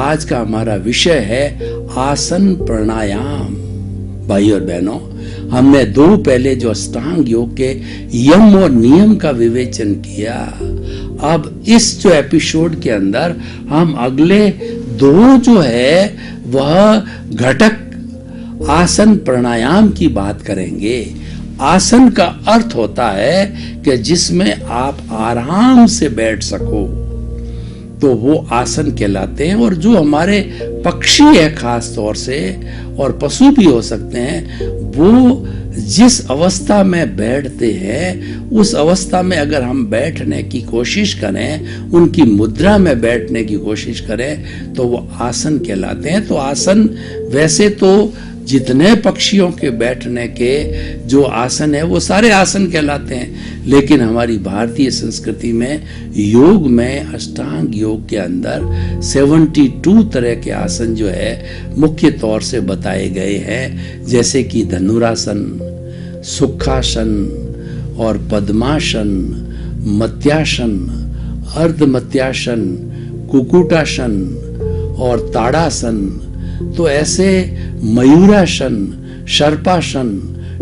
आज का हमारा विषय है आसन प्राणायाम। भाई और बहनों, हमने दो पहले जो अष्टांग योग के यम और नियम का विवेचन किया, अब इस जो एपिसोड के अंदर हम अगले दो जो है वह घटक आसन प्राणायाम की बात करेंगे। आसन का अर्थ होता है कि जिसमें आप आराम से बैठ सको, तो वो आसन कहलाते हैं। और जो हमारे पक्षी है खास तौर से, और पशु भी हो सकते हैं, वो जिस अवस्था में बैठते हैं उस अवस्था में अगर हम बैठने की कोशिश करें, उनकी मुद्रा में बैठने की कोशिश करें, तो वो आसन कहलाते हैं। तो आसन वैसे तो जितने पक्षियों के बैठने के जो आसन है वो सारे आसन कहलाते हैं, लेकिन हमारी भारतीय संस्कृति में योग में अष्टांग योग के अंदर 72 तरह के आसन जो है मुख्य तौर से बताए गए हैं, जैसे कि धनुरासन, सुखासन और पद्मासन, मत्यासन, अर्धमत्यासन, कुकुटासन और ताड़ासन। तो ऐसे मयूरासन, सर्पासन,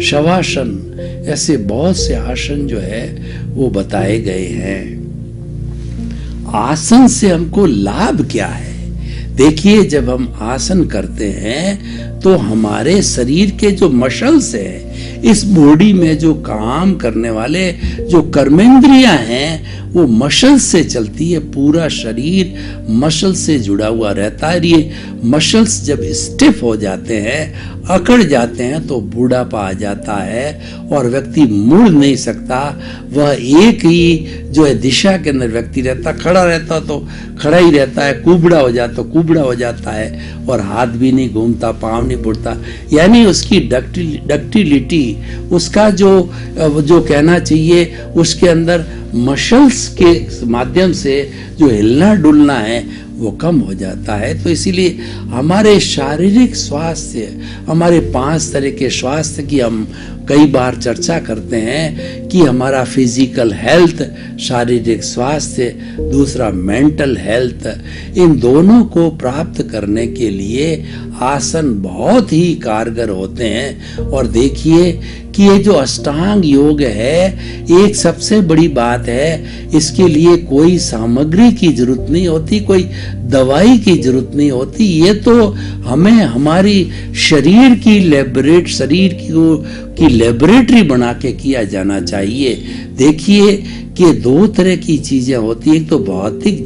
शवासन, ऐसे बहुत से आसन जो है वो बताए गए हैं। आसन से हमको लाभ क्या है? देखिए, जब हम आसन करते हैं तो हमारे शरीर के जो मसल्स है, इस बॉडी में जो काम करने वाले जो कर्मेंद्रियां हैं, वो मसल से चलती है। पूरा शरीर मसल से जुड़ा हुआ रहता है। ये मसल्स जब स्टिफ हो जाते हैं, अकड़ जाते हैं, तो बूढ़ापा आ जाता है और व्यक्ति मुड़ नहीं सकता। वह एक ही जो है दिशा के अंदर व्यक्ति रहता, खड़ा रहता तो खड़ा ही रहता है, कुबड़ा हो जाता तो कुबड़ा हो जाता है, और हाथ भी नहीं घूमता, पाँव नहीं बुड़ता। यानी उसकी डक्टिलिटी, उसका जो कहना चाहिए, उसके अंदर मसल्स के माध्यम से जो हिलना डुलना है वो कम हो जाता है। तो इसीलिए हमारे शारीरिक स्वास्थ्य, हमारे 5 तरह के स्वास्थ्य की हम कई बार चर्चा करते हैं कि हमारा फिजिकल हेल्थ, शारीरिक स्वास्थ्य, दूसरा मेंटल हेल्थ, इन दोनों को प्राप्त करने के लिए आसन बहुत ही कारगर होते हैं। और देखिए कि ये जो अष्टांग योग है, एक सबसे बड़ी बात है, इसके लिए कोई सामग्री की जरूरत नहीं होती, कोई दवाई की जरूरत नहीं होती। ये तो हमें हमारी शरीर की लेबोरेटरी बना के किया जाना चाहिए। देखिए कि 2 तरह की चीजें होती है। एक तो भौतिक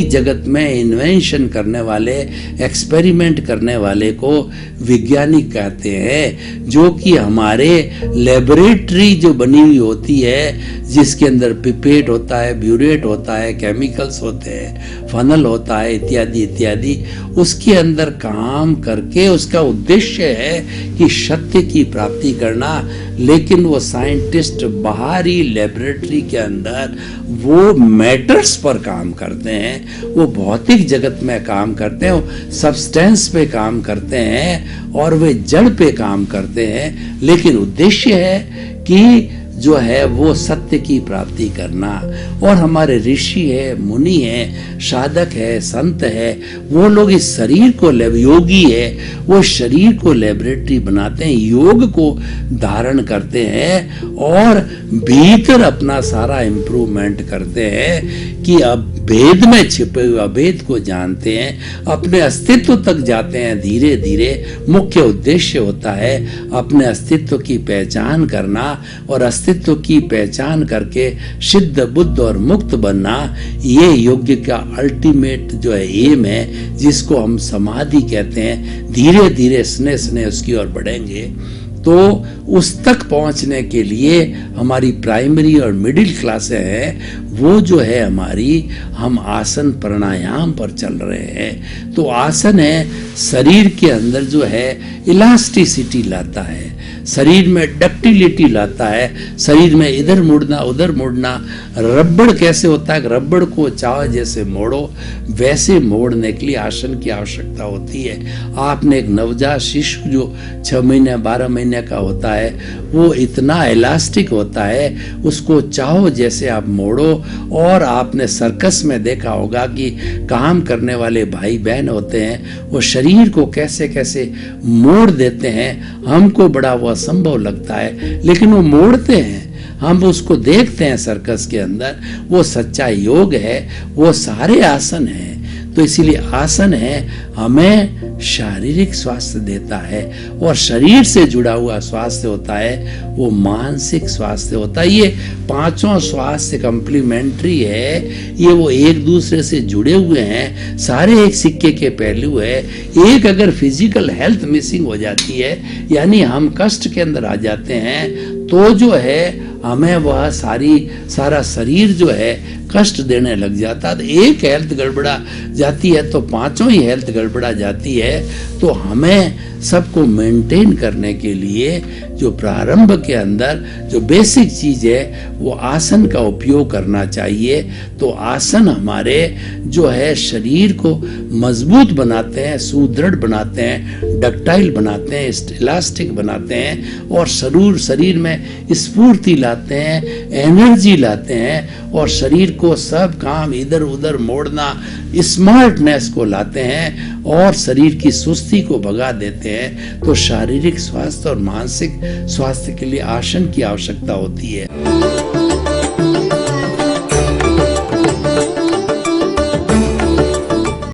जगत में इन्वेंशन करने वाले, एक्सपेरिमेंट करने वाले को वैज्ञानिक कहते हैं, जो कि हमारे लेबोरेटरी जो बनी हुई होती है, जिसके अंदर पिपेट होता है, ब्यूरेट होता है, केमिकल्स होते हैं, फनल होता है, इत्यादि इत्यादि, उसके अंदर काम करके उसका उद्देश्य है कि सत्य की प्राप्ति करना। लेकिन वो साइंटिस्ट बाहरी लेबोरेटरी के अंदर वो मैटर्स पर काम करते हैं, वो भौतिक जगत में काम करते हैं, वो सब्सटेंस पे काम करते हैं और वे जड़ पे काम करते हैं। लेकिन उद्देश्य है कि जो है वो सत्य की प्राप्ति करना। और हमारे ऋषि है, मुनि है, साधक है, संत है, वो लोग इस शरीर को, योगी है, वो शरीर को लेबोरेटरी बनाते हैं, योग को धारण करते हैं और भीतर अपना सारा इम्प्रूवमेंट करते हैं कि अब भेद में छिपे हुए अभेद को जानते हैं, अपने अस्तित्व तक जाते हैं धीरे धीरे। मुख्य उद्देश्य होता है अपने अस्तित्व की पहचान करना, और अस्तित्व की पहचान करके सिद्ध, बुद्ध और मुक्त बनना। ये योग्य का अल्टीमेट जो है एम है, जिसको हम समाधि कहते हैं। धीरे धीरे स्नेह स्नेह उसकी ओर बढ़ेंगे तो उस तक पहुंचने के लिए हमारी प्राइमरी और मिडिल क्लासें हैं, वो जो है हमारी, हम आसन प्राणायाम पर चल रहे हैं। तो आसन है शरीर के अंदर जो है इलास्टिसिटी लाता है, शरीर में डक्टिलिटी लाता है, शरीर में इधर मुड़ना उधर मुड़ना। रबड़ कैसे होता है, रबड़ को चाहे जैसे मोड़ो वैसे मोड़ने के लिए आसन की आवश्यकता होती है। आपने एक नवजात शिशु जो 6 महीने 12 महीने का होता है वो इतना इलास्टिक होता है, उसको चाहो जैसे आप मोड़ो। और आपने सर्कस में देखा होगा कि काम करने वाले भाई बहन होते हैं वो शरीर को कैसे कैसे मोड़ देते हैं, हमको बड़ा वो असंभव लगता है लेकिन वो मोड़ते हैं, हम उसको देखते हैं सर्कस के अंदर। वो सच्चा योग है, वो सारे आसन हैं। तो इसीलिए आसन है हमें शारीरिक स्वास्थ्य देता है, और शरीर से जुड़ा हुआ स्वास्थ्य होता है वो मानसिक स्वास्थ्य होता है। ये पांचों स्वास्थ्य कंप्लीमेंट्री है, ये वो एक दूसरे से जुड़े हुए हैं, सारे एक सिक्के के पहलू है। एक अगर फिजिकल हेल्थ मिसिंग हो जाती है यानी हम कष्ट के अंदर आ जाते हैं तो जो है हमें वह सारा शरीर जो है कष्ट देने लग जाता है। एक हेल्थ गड़बड़ा जाती है तो पांचों ही हेल्थ गड़बड़ा जाती है। तो हमें सबको मेंटेन करने के लिए जो प्रारंभ के अंदर जो बेसिक चीज है वो आसन का उपयोग करना चाहिए। तो आसन हमारे जो है शरीर को मजबूत बनाते हैं, सुदृढ़ बनाते हैं, डक्टाइल बनाते हैं, इलास्टिक बनाते हैं, और शरीर में स्फूर्ति लाते हैं, एनर्जी लाते हैं, और शरीर को सब काम इधर उधर मोड़ना स्मार्टनेस को लाते हैं, और शरीर की सुस्ती को भगा देते हैं। तो शारीरिक स्वास्थ्य और मानसिक स्वास्थ्य के लिए आसन की आवश्यकता होती है।